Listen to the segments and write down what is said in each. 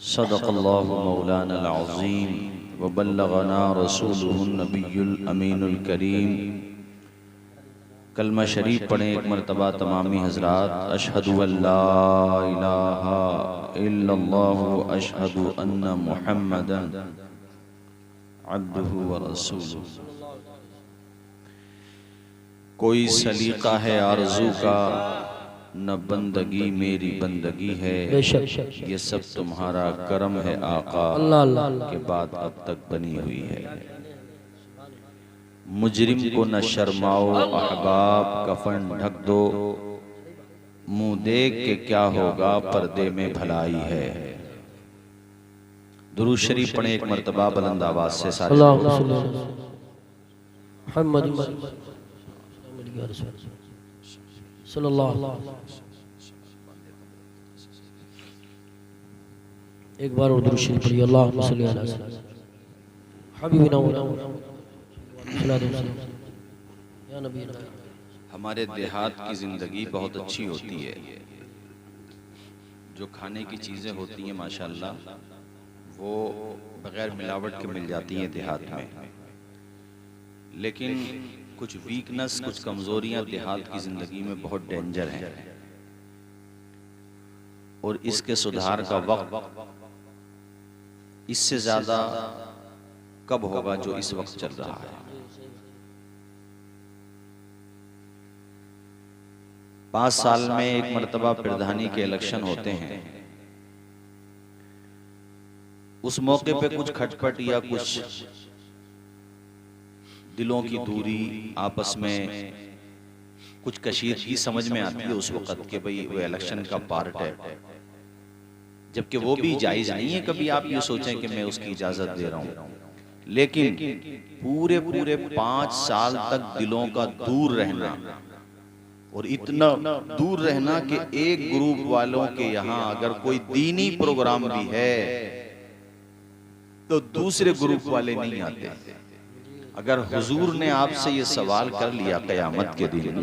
सदक़ल्लाहु मौलाना अज़ीम व बल्लगना रसूलुहुन नबियुल अमीनुल करीम। कलमा शरीफ पढ़ें एक मरतबा तमामी हज़रात। अशहदु अल्ला इलाहा इल्लल्लाहु व अशहदु अन्ना मुहम्मदन अब्दुहु व रसूलुहु। कोई सलीका है आरज़ू का, न बंदगी मेरी बंदगी है, ये सब तुम्हारा करम है आका के बाद अब तक बनी हुई है। मुजरिम को न शर्माओ अहबाब, कफन ढक दो, मुंह देख के क्या होगा पर्दे में भलाई है। दुरूद शरीफ पढ़े एक मरतबा बुलंद आवाज से सारे। एक बार और दुरूद शरीफ पढ़िए। अल्लाहुम्मा सल्ली अला हबीबिना या नबी। हमारे देहात की ज़िंदगी बहुत अच्छी होती है। जो खाने की चीज़ें होती हैं माशाल्लाह वो बग़ैर मिलावट के मिल जाती हैं देहात में, लेकिन कुछ वीकनेस, कुछ कमज़ोरियाँ देहात की ज़िंदगी में बहुत डेंजर हैं और इसके सुधार का वक्त इससे ज़्यादा कब होगा जो इस वक्त चल रहा है। 5 साल में एक मरतबा प्रधानी के इलेक्शन होते हैं। उस मौके पे कुछ खटपट या कुछ दिलों की दूरी, आपस में कुछ कशीदगी समझ में आती है उस वक्त कि भाई वो इलेक्शन का पार्ट है, जबकि वो भी जायज़ नहीं है। कभी आप ये सोचें कि मैं उसकी इजाज़त दे रहा हूँ, लेकिन पूरे 5 साल तक दिलों का दूर रहना और इतना दूर रहना कि एक ग्रुप वालों के यहाँ अगर कोई दीनी प्रोग्राम भी है तो दूसरे ग्रुप वाले नहीं आते। अगर हुजूर ने आपसे ये सवाल कर लिया क़यामत के दिन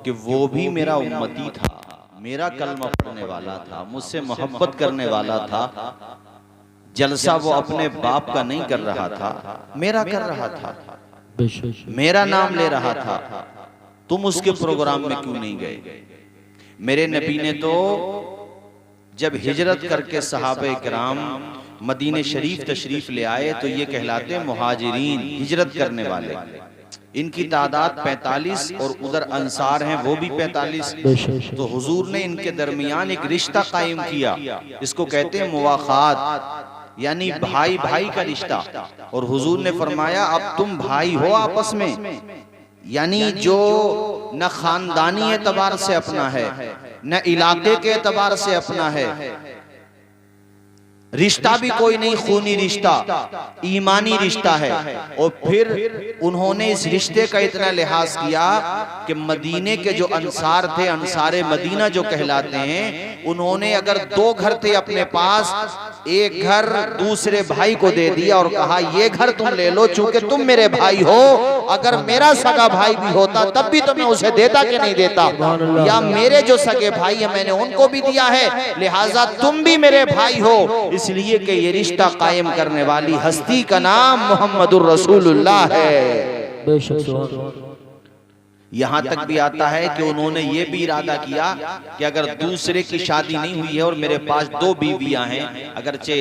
कि वो भी मेरा उम्मती था, मेरा कलमा पढ़ने वाला था, मुझसे मोहब्बत करने वाला था, जलसा वो अपने बाप का नहीं कर रहा था, मेरा कर रहा था, मेरा नाम ले रहा था, तुम उसके प्रोग्राम में क्यों नहीं गए? मेरे नबी ने तो जब हिजरत करके सहाबे किराम मदीने शरीफ तशरीफ ले आए तो ये कहलाते मुहाजिरीन, हिजरत करने वाले। इनकी तादाद 45 और उधर अंसार हैं वो भी 45। तो हुजूर ने इनके दरमियान एक रिश्ता कायम किया, इसको कहते हैं मुवाखात, यानी भाई भाई का रिश्ता। और हुजूर ने फरमाया अब तुम भाई हो आपस में, यानी जो न खानदानी एतबार से अपना है न इलाके के एतबार से अपना है, रिश्ता भी कोई नहीं, खूनी रिश्ता, ईमानी रिश्ता है। और फिर उन्होंने इस रिश्ते का इतना लिहाज किया कि मदीने के जो अंसार थे, अंसारे मदीना जो कहलाते हैं, उन्होंने अगर 2 घर थे अपने पास, एक घर दूसरे भाई को दे दिया और कहा ये घर तुम ले लो, चूंकि तुम मेरे भाई हो, अगर मेरा सगा भाई भी होता तब भी तो मैं उसे देता कि नहीं देता, या मेरे जो सगे भाई है मैंने उनको भी दिया है, लिहाजा तुम भी मेरे भाई हो। इसलिए कि ये रिश्ता कायम करने वाली हस्ती का नाम मोहम्मदुर रसूलुल्लाह है। यहाँ तक भी आता है कि उन्होंने ये भी इरादा किया कि अगर दूसरे की शादी नहीं हुई है और मेरे पास 2 बीवियां हैं, अगरचे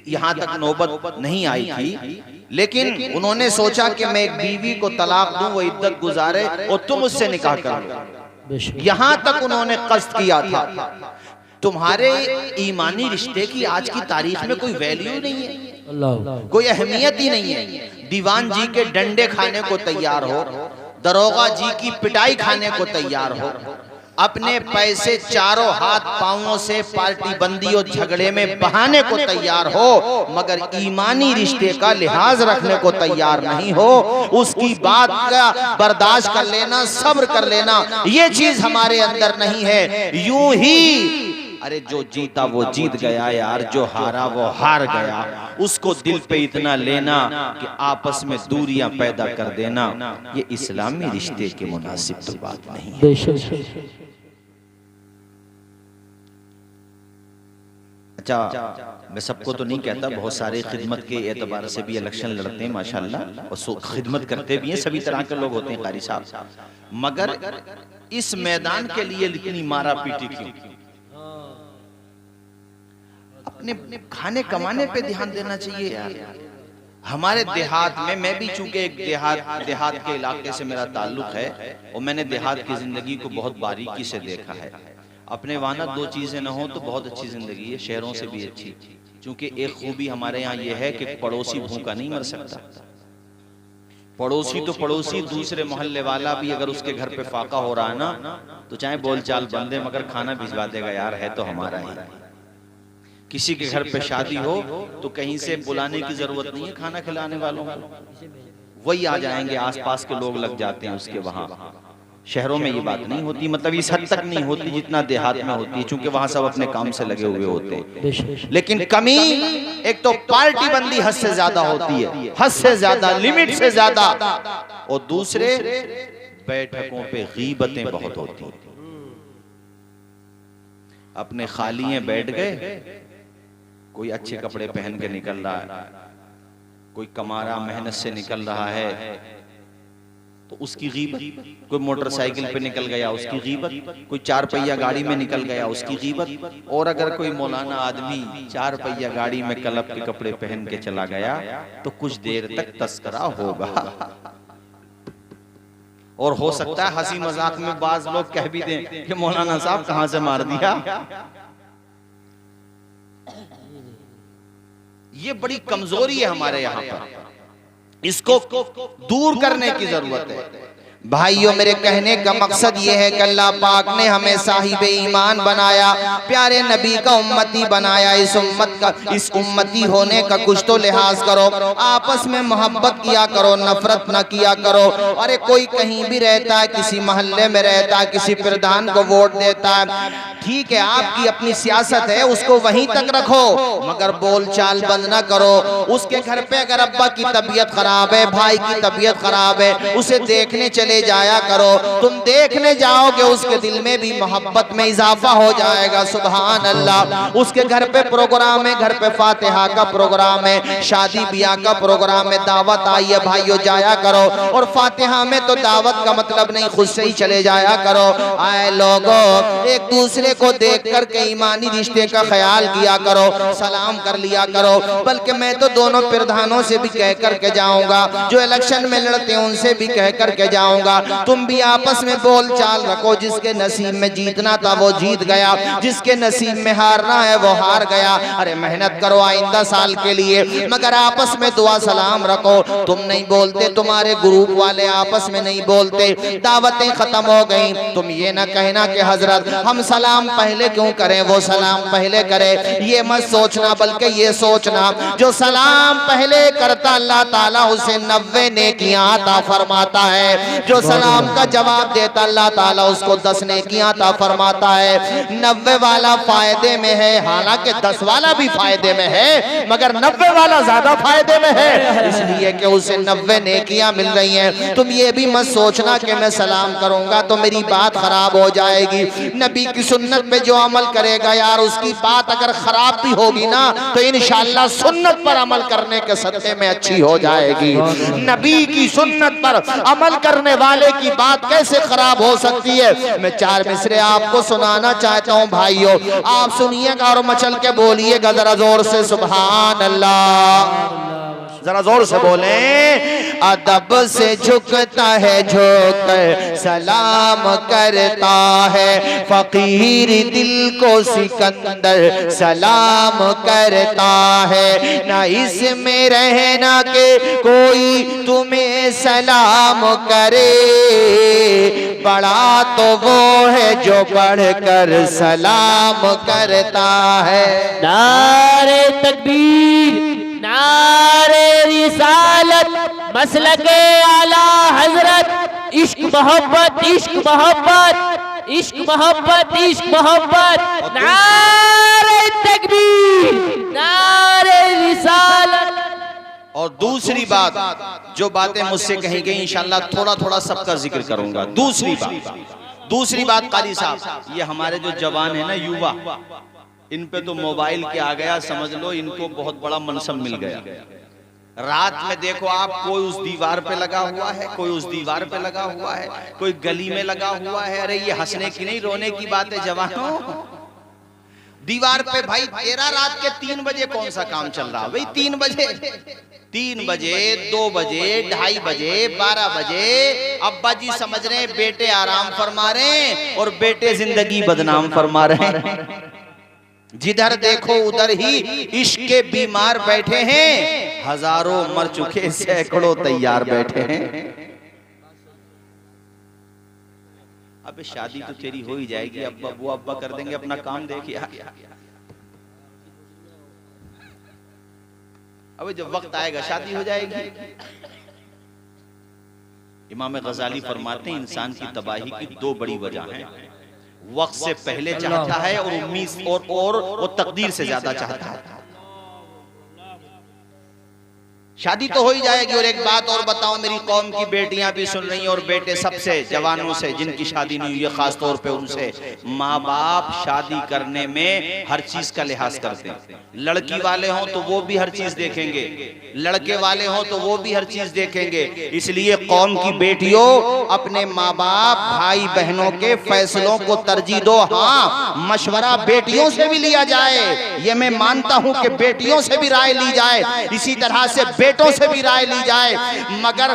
यहाँ तक नौबत नहीं आई थी, लेकिन उन्होंने सोचा कि मैं एक बीवी को तलाक दूं, वो इद्दत गुजारे और तुम उससे निकाह कर लो। यहाँ तक उन्होंने कस्द किया था। तुम्हारे ईमानी रिश्ते की आज की तारीख में कोई वैल्यू नहीं है, कोई अहमियत ही नहीं है। दीवान जी के डंडे खाने को तैयार हो, दरोगा जी की पिटाई खाने को तैयार हो, अपने पैसे चारों हाथ पांवों से पार्टी बंदी और झगड़े में बहाने को तैयार हो, मगर ईमानी रिश्ते का लिहाज रखने को तैयार नहीं हो, उसकी बात का बर्दाश्त कर लेना, सब्र कर लेना, ये चीज हमारे अंदर नहीं है। यूं ही अरे जो जीता वो जीत गया यार, जो हारा वो हार गया, उसको दिल पे इतना लेना कि आपस में दूरियां पैदा कर देना, ये इस्लामी रिश्ते के मुनासिब तो बात नहीं है। अच्छा, मैं सबको तो नहीं कहता, बहुत सारे खिदमत के एतबार से भी इलेक्शन लड़ते हैं माशाल्लाह, और खिदमत करते भी हैं, सभी तरह के लोग होते हैं कारी साहब, मगर इस मैदान के लिए इतनी मारा पीटी क्यों? अपने खाने कमाने पे ध्यान देना चाहिए यार। हमारे देहात में, मैं भी चूंकि एक देहात के इलाके से मेरा ताल्लुक है और मैंने देहात की जिंदगी को बहुत बारीकी से देखा है। अपने वहां दो चीजें न हो तो बहुत अच्छी जिंदगी है, शहरों से भी अच्छी। क्योंकि एक खूबी हमारे यहाँ ये है कि पड़ोसी भूखा नहीं मर सकता। पड़ोसी तो पड़ोसी, दूसरे मोहल्ले वाला भी अगर उसके घर पे फाका हो रहा है ना, तो चाहे बोलचाल बंद है मगर खाना भिजवा देगा, यार है तो हमारा ही। किसी के घर पे शादी हो तो कहीं से बुलाने की जरूरत नहीं है, खाना खिलाने वालों को वही आ जाएंगे, आसपास के लोग लग जाते हैं उसके वहां। शहरों में ये बात नहीं होती, मतलब इस हद तक नहीं होती जितना देहात में होती है, क्योंकि वहां सब अपने काम से लगे हुए होते हैं। लेकिन कमी एक तो पार्टी बंदी हद से ज्यादा होती है, हद से ज्यादा, लिमिट से ज्यादा, और दूसरे बैठकों पे गीबतें बहुत होती हैं। अपने खालिए बैठ गए, कोई अच्छे कपड़े पहन के निकल रहा है, कोई कमारा मेहनत से निकल रहा है तो उसकी गीबत, कोई मोटरसाइकिल पे निकल गया उसकी गीबत, कोई 4 पहिया गाड़ी में निकल गया उसकी गीबत, और अगर कोई मौलाना आदमी 4 पहिया गाड़ी में क्लब के कपड़े पहन के चला गया तो कुछ देर तक तस्करा होगा। और हो सकता है हंसी मजाक में बाज लोग कह भी दें कि मौलाना साहब कहां से मार दिया। ये बड़ी कमजोरी है हमारे यहाँ पर, इसको दूर करने की जरूरत है। भाइयों, मेरे कहने का मकसद ये है कि अल्लाह पाक ने हमें साहिब ईमान बनाया, प्यारे नबी का उम्मती बनाया। इस उम्मती होने का कुछ तो लिहाज करो, आपस में मोहब्बत किया करो, नफरत न किया करो। अरे कोई कहीं भी रहता है, किसी मोहल्ले में रहता है, किसी प्रधान को वोट देता है, ठीक है, आपकी अपनी सियासत है, उसको वहीं तक रखो, मगर बोलचाल बंद ना करो। उसके घर पे अगर अब्बा की तबीयत खराब है, भाई की तबीयत खराब है, उसे देखने चले जाया करो। तुम देखने जाओगे, उसके दिल में भी मोहब्बत में इजाफा हो जाएगा। सुभान अल्लाह। उसके घर पे प्रोग्राम है, घर पे फातिहा का प्रोग्राम है, शादी ब्याह का प्रोग्राम है, दावत आई है, भाइयों जाया करो। और फातिहा में तो दावत का मतलब नहीं, खुद से ही चले जाया करो। आए लोगों, एक दूसरे को देख करके ईमानी रिश्ते का ख्याल किया करो, सलाम कर लिया करो। बल्कि मैं तो दोनों प्रधानों से भी कह करके जाऊंगा, जो इलेक्शन में लड़ते हैं उनसे भी कह करके जाऊंगा, तुम भी आपस में बोल चाल रखो। जिसके नसीब में जीतना था वो जीत गया, जिसके नसीब में हारना है वो हार गया। अरे मेहनत करो आइंदा साल के लिए, मगर आपस में दुआ सलाम रखो। तुम नहीं बोलते, तुम्हारे ग्रुप वाले आपस में नहीं बोलते, दावतें खत्म हो गई। तुम ये ना कहना कि हजरत हम सलाम पहले क्यों करें, वो सलाम पहले करे, ये मत सोचना, बल्कि ये सोचना जो सलाम पहले करता अल्लाह ताला उसे 90 नेकियां अता फरमाता है। जो सलाम का जवाब देता अल्लाह ताला उसको 10 नेकियां अता फरमाता है। 90 वाला फायदे में है, हालांकि 10 वाला भी फायदे में है, मगर 90 वाला ज्यादा फायदे में है, इसलिए कि उसे 90 नेकियां मिल रही हैं। तुम ये भी मत सोचना कि मैं सलाम करूंगा तो मेरी बात खराब हो जाएगी। नबी की सुन्नत पे जो अमल करेगा यार, उसकी बात अगर खराब भी होगी ना तो इंशाअल्लाह सुन्नत पर अमल करने के सदक़े में अच्छी हो जाएगी। नबी की सुन्नत पर अमल करने वाले की बात कैसे खराब हो सकती है। मैं 4 मिसरे आपको सुनाना चाहता हूँ भाइयों, आप सुनिएगा और मचल के बोलिएगा जरा जोर से, सुभान अल्लाह। जरा जोर से बोले। अदब से झुकता है, झुक सलाम करता है, फकीर दिल को सिकंदर सलाम करता है। ना इसमें रहना के कोई तुम्हें सलाम करे, बड़ा तो वो है जो बढ़कर सलाम करता है। नारे तकबीर, नारे रिसालत, मसलके आला हजरत, इश्क मोहब्बत, इश्क मोहब्बत, इश्क मोहब्बत, इश्क मोहब्बत। नारे तकबीर, नारे रिसालत। और दूसरी बात, जो बातें मुझसे कही गई इंशाअल्लाह थोड़ा थोड़ा सबका जिक्र करूंगा। दूसरी बात कारी साहब, ये हमारे जो जवान है ना, युवा, इन पे तो मोबाइल के आ गया, समझ लो इनको बहुत बड़ा मनसब मिल गया। रात में देखो आप, कोई उस दीवार पे लगा हुआ है, कोई उस दीवार पे लगा हुआ है, कोई गली में लगा हुआ है। अरे ये हंसने की नहीं रोने की बात है जवानों। दीवार पे भाई तेरा रात के 3 बजे कौन सा काम चल रहा है भाई? 3 बजे, 3 बजे, 2 बजे, 2:30 बजे, 12 बजे अब्बा जी समझ रहे हैं बेटे आराम फरमा रहे हैं और बेटे जिंदगी बदनाम फरमा रहे हैं। जिधर देखो उधर ही इश्क के बीमार बैठे हैं, हजारों मर चुके सैकड़ों तैयार बैठे हैं। अबे शादी तो तेरी हो ही जाएगी, अब्बा वो अब्बा कर देंगे, अपना काम देखिए। अबे जब वक्त आएगा शादी हो जाएगी। इमाम गजाली फरमाते हैं इंसान की तबाही की 2 बड़ी वजह हैं। वक्त से पहले चाहता है और उम्मीद और वो तकदीर से ज्यादा चाहता है। शादी तो हो ही जाएगी। और एक बात और बताओ, मेरी कौम की बेटियां भी सुन रही हैं और बेटे, सबसे जवानों से जिनकी शादी नहीं हुई है, खास तौर पे उनसे, माँ बाप शादी करने में हर चीज का लिहाज करते हैं। लड़की वाले हों तो वो भी हर चीज देखेंगे, लड़के वाले हों तो वो भी हर चीज देखेंगे। इसलिए कौम की बेटियों, अपने माँ बाप भाई बहनों के फैसलों को तरजीह दो। हाँ, मशवरा बेटियों से भी लिया जाए, ये मैं मानता हूँ कि बेटियों से भी राय ली जाए, इसी तरह से बेटों से भी राय ली जाए, मगर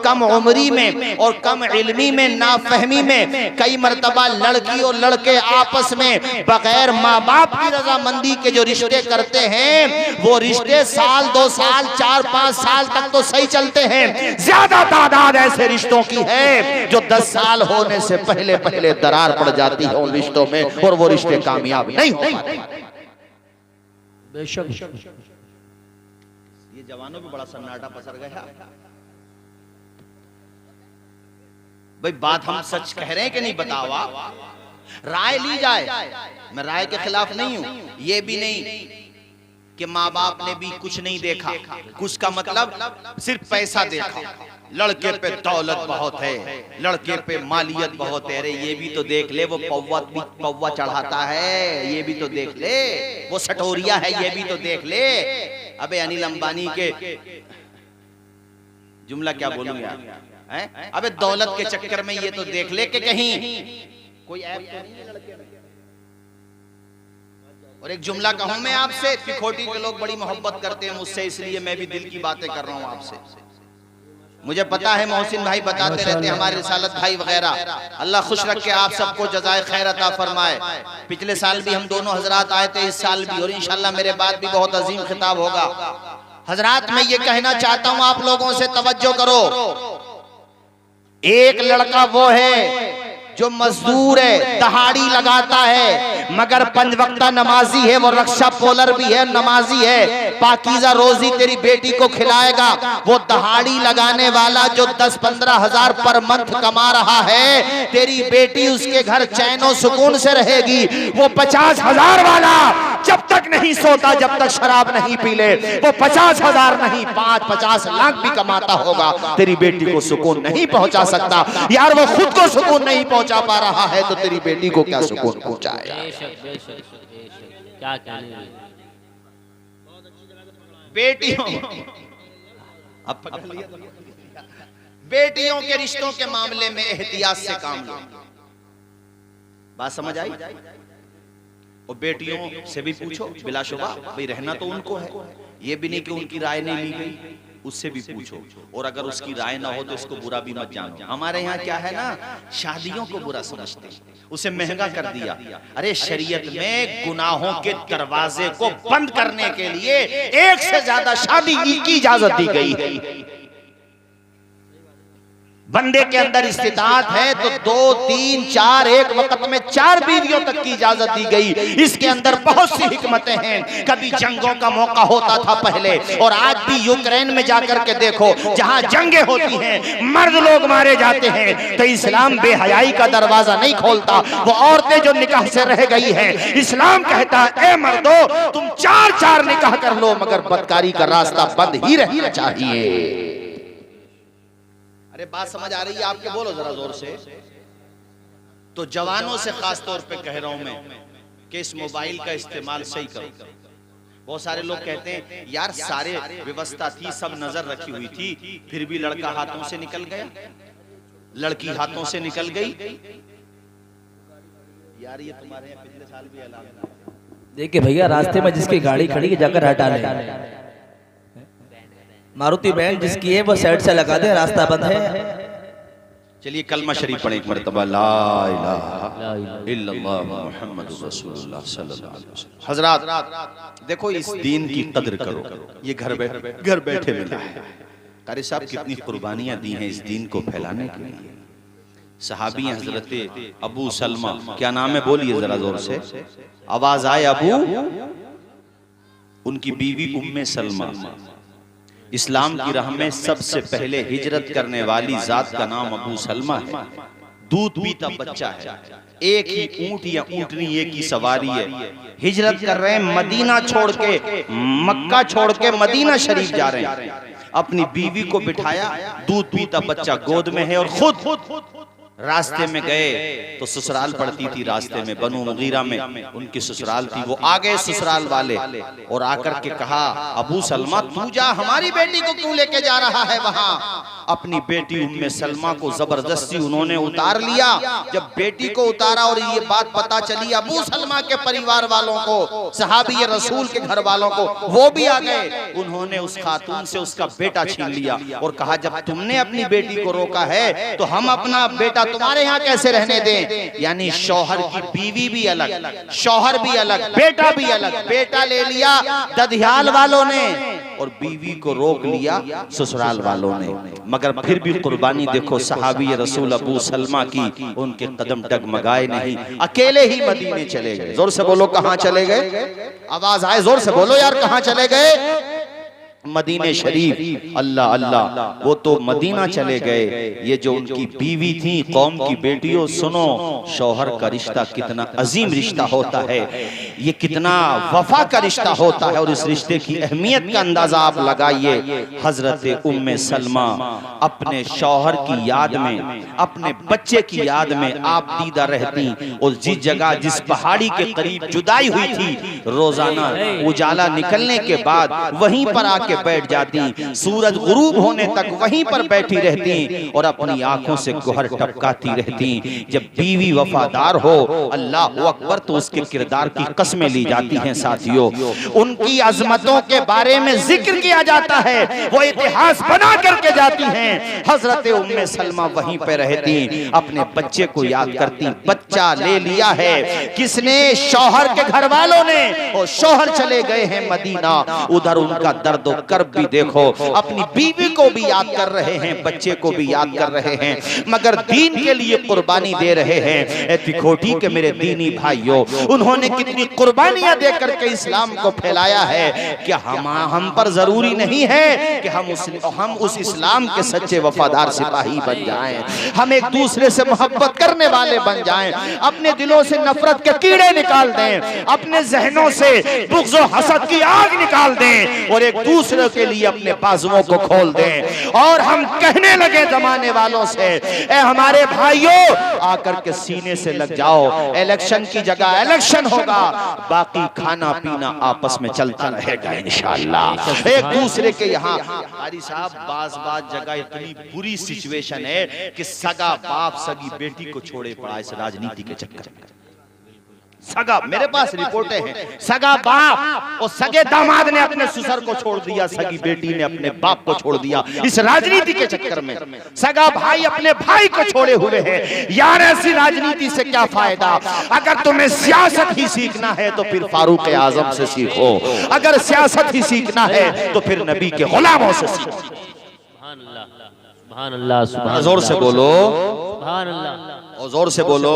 कम उम्री में और कम इल्मी में, नाफहमी में कई मर्तबा लड़की और लड़के आपस में बगैर माँ बाप की रजामंदी के जो रिश्ते करते हैं, वो रिश्ते साल 2 साल 4-5 साल तक तो सही चलते हैं। ज्यादा तादाद ऐसे रिश्तों की है जो 10 साल होने से पहले पहले दरार पड़ जाती है उन रिश्तों में और वो रिश्ते कामयाब नहीं हो पाते। बेशक ये जवानों पे बड़ा सन्नाटा पसर गया भाई। बात हम सच कह रहे हैं कि नहीं बताओ आप? राय ली जाए, मैं राय के खिलाफ नहीं हूं। ये भी नहीं कि माँ बाप ने भी कुछ नहीं देखा, कुछ का मतलब सिर्फ पैसा देखा, लड़के पे दौलत बहुत है, लड़के पे मालियत बहुत है। अरे ये भी तो देख ले, वो पौवा चढ़ाता है, ये भी तो देख ले, वो सटोरिया है, ये भी तो देख ले। अबे अनिल अंबानी के जुमला क्या बोलूं यार, हैं? अबे दौलत के चक्कर में ये तो देख ले कि कहीं कोई ऐप तो नहीं है लड़के में। और एक जुमला कहूं मैं आपसे, तिखोटी के लोग बड़ी मोहब्बत करते हैं मुझसे, इसलिए मैं भी दिल की बातें कर रहा हूं आपसे। मुझे पता है मोहसिन भाई बताते रहते हैं, हमारे रिसालत भाई वगैरह, अल्लाह खुश रखे आप सबको, जज़ाए खैर अता फरमाए। पिछले साल भी हम दोनों हजरात आए थे, इस साल भी, और इंशाल्लाह मेरे बाद भी बहुत अजीम खिताब होगा। हजरात मैं ये कहना चाहता हूं आप लोगों से, तवज्जो करो। एक लड़का वो है जो मजदूर है, दहाड़ी लगाता है, मगर 5 वक्ता नमाजी है, वो रक्षा पोलर भी है, नमाजी है, पाकीज़ा रोजी तेरी बेटी को खिलाएगा। वो दहाड़ी लगाने वाला जो 10-15 हजार पर मंथ कमा रहा है, तेरी बेटी उसके घर चैनो सुकून से रहेगी। वो 50 हजार वाला जब तक नहीं सोता, जब तक शराब नहीं पी ले, वो 50 हजार नहीं 5-50 लाख भी कमाता होगा, तेरी बेटी को सुकून नहीं पहुंचा सकता। यार वो खुद को सुकून नहीं पहुंचा पा रहा है तो तेरी बेटी को क्या सुकून पहुंचाएगा? क्या कहने बेटियों, अब पकड़ लिया तो बेटियों के रिश्तों के मामले में एहतियात से काम लो। बात समझ आई? और बेटियों से भी पूछो बिलाशुबा, भाई रहना तो उनको है, ये भी नहीं कि उनकी राय नहीं ली गई, उससे भी पूछो। और अगर उसकी राय ना हो तो इसको बुरा भी मत जानो। हमारे यहाँ क्या है ना, शादियों को बुरा समझते, उसे महंगा कर दिया। अरे शरीयत में गुनाहों के दरवाजे को बंद करने के लिए 1 से ज्यादा शादी की इजाजत दी गई है। बंदे के अंदर इस्तिताअत है तो 2, 3, 4, एक वक्त में 4 बीवियों तक की इजाजत दी गई। इसके अंदर बहुत सी हिकमतें हैं। कभी जंगों का मौका होता था पहले, और आज भी यूक्रेन में जाकर के देखो, जहां जंगें होती हैं, मर्द लोग मारे जाते हैं, तो इस्लाम बेहयाई का दरवाजा नहीं खोलता। वो औरतें जो निकाह से रह गई हैं, इस्लाम कहता है ए मर्दो तुम 4-4 निकाह कर लो, मगर बदकारी का रास्ता बंद ही रहना चाहिए। अरे बात समझ आ रही है आपके? बोलो जरा जोर से। तो जवानों से खास तौर पे कह रहा हूं मैं, कि इस मोबाइल का इस्तेमाल सही करो। बहुत सारे लोग कहते हैं यार सारे व्यवस्था थी, सब नजर रखी हुई थी, फिर भी लड़का हाथों से निकल गया, लड़की हाथों से निकल गई। यार ये तुम्हारे यहाँ पिछले साल भी ऐलान था। देखिए भैया, रास्ते में जिसकी गाड़ी खड़ी है जाकर हटा ले। मारुति वैन जिसकी है वो साइड से लगा दे, रास्ता बंद है। चलिए कलमा शरीफ पढ़े एक मरतबा, ला इलाहा इल्लल्लाह मुहम्मदुर रसूलुल्लाह सल्लल्लाहु अलैहि वसल्लम। हजरात देखो, इस दीन की कदर करो, ये घर बैठे मिला है। कारी साहब कितनी कुर्बानियां दी हैं इस दीन को फैलाने के लिए। सहाबी हैं हजरत अबू सलमा, क्या नाम है बोलिए जरा जोर से, आवाज आए अबू। उनकी बीवी उम्मे सलमा, इस्लाम की राह में सबसे पहले हिजरत करने वाली जात का नाम अबू सलमा है। दूध पीता बच्चा है, एक ही ऊंट या ऊंटनी एक ही सवारी है। हिजरत कर रहे हैं, मदीना छोड़ के, मक्का छोड़ के मदीना शरीफ जा रहे हैं। अपनी बीवी को बिठाया, दूध पीता बच्चा गोद में है, और खुद रास्ते में गए तो ससुराल पड़ती थी रास्ते में, बनु मुगीरा में उनकी ससुराल थी। वो आ गए ससुराल वाले और आकर के कहा, अबू सलमा तू जा, हमारी बेटी को क्यों लेके जा रहा है वहां। अपनी बेटी उम्मे सलमा को जबरदस्ती उन्होंने उतार लिया। जब बेटी को उतारा और ये बात पता चली अबू सलमा के परिवार वालों को, सहाबी रसूल के घर वालों को, वो भी आ गए। उन्होंने उस खातून से उसका बेटा छीन लिया और कहा जब तुमने अपनी बेटी को रोका है तो हम अपना बेटा तुम्हारे यहाँ कैसे रहने दें। यानी शौहर की बीवी भी अलग, शौहर भी अलग, बेटा भी अलग। बेटा ले लिया दधियाल वालों ने और बीवी को रोक लिया ससुराल वालों ने। मगर फिर भी कुर्बानी देखो सहाबी रसूल अबू सलमा की, उनके कदम डगमगाए नहीं, अकेले ही मदीने चले गए। जोर से बोलो कहां चले गए, आवाज आए जोर से बोलो यार, कहां चले गए। मदीने शरीफ। अल्लाह अल्लाह, वो तो मदीना चले गए। ये जो उनकी बीवी थी, कौम की बेटियों सुनो, शौहर का रिश्ता कितना अजीम रिश्ता होता है, ये कितना वफा का रिश्ता होता है, और इस रिश्ते की अहमियत का अंदाजा आप लगाइए। हजरत उम्मे सलमा अपने शौहर की याद में, अपने बच्चे की याद में आप दीदा रहती, और जिस जगह जिस पहाड़ी के करीब जुदाई हुई थी, रोजाना उजाला निकलने के बाद वहीं पर आके बैठ जाती, सूरज गुरूब होने तक वहीं पर बैठी रहती और अपनी आंखों से गुहर टपकाती रहती। जब बीवी वफादार हो, अल्लाह अकबर, तो उसके किरदार की कस्में ली जाती हैं साथियों। उनकी अजमतों के बारे में जिक्र किया जाता है, वो इतिहास बना करके जाती हैं। हजरत उम्मे सलमा वहीं पे रहती, अपने बच्चे को याद करती। बच्चा ले लिया है किसने, शौहर के घर वालों ने, और शौहर चले गए हैं मदीना। उधर उनका दर्द कर्ब भी देखो, अपनी बीवी को भी याद कर रहे हैं, बच्चे को भी याद कर रहे हैं, मगर दीन के लिए कुर्बानी दे रहे हैं। तिकोटी के मेरे दीनी भाइयों, उन्होंने कितनी कुर्बानियां दे करके इस्लाम को फैलाया है कि हम पर जरूरी नहीं है कि हम उस इस्लाम के सच्चे वफादार सिपाही बन जाएं, हम एक दूसरे से मोहब्बत करने वाले बन जाएं, अपने दिलों से नफरत के कीड़े निकाल दें, अपने जहनों से बुग़्ज़ और हसद की आग निकाल दें, और एक दूसरे के लिए अपने बाजुओं को खोल दें। और हम कहने लगे जमाने वालों से, ए हमारे भाइयों, आकर के सीने से लग जाओ। इलेक्शन की जगह इलेक्शन होगा, बाकी खाना पीना आपस में चलता रहेगा इंशाअल्लाह। एक दूसरे के यहाँ हारी साहब, बाज जगह इतनी बुरी सिचुएशन है कि सगा बाप सगी बेटी को छोड़े पड़ा इस राजनीति के चक्कर में। सगा, मेरे पास रिपोर्टें हैं, सगा बाप और सगे दामाद ने अपने ससुर को छोड़ दिया, सगी बेटी ने अपने बाप को छोड़ दिया इस राजनीति के चक्कर में। सगा भाई अपने भाई को छोड़े हुए हैं। यार ऐसी राजनीति से क्या फायदा। अगर तुम्हें सियासत ही सीखना है तो फिर फारूक आजम से सीखो, अगर सियासत ही सीखना है तो फिर नबी के गुलामों से सीखो। सुभान अल्लाह, सुभान अल्लाह, जोर से बोलो, सुभान अल्लाह, और जोर से बोलो।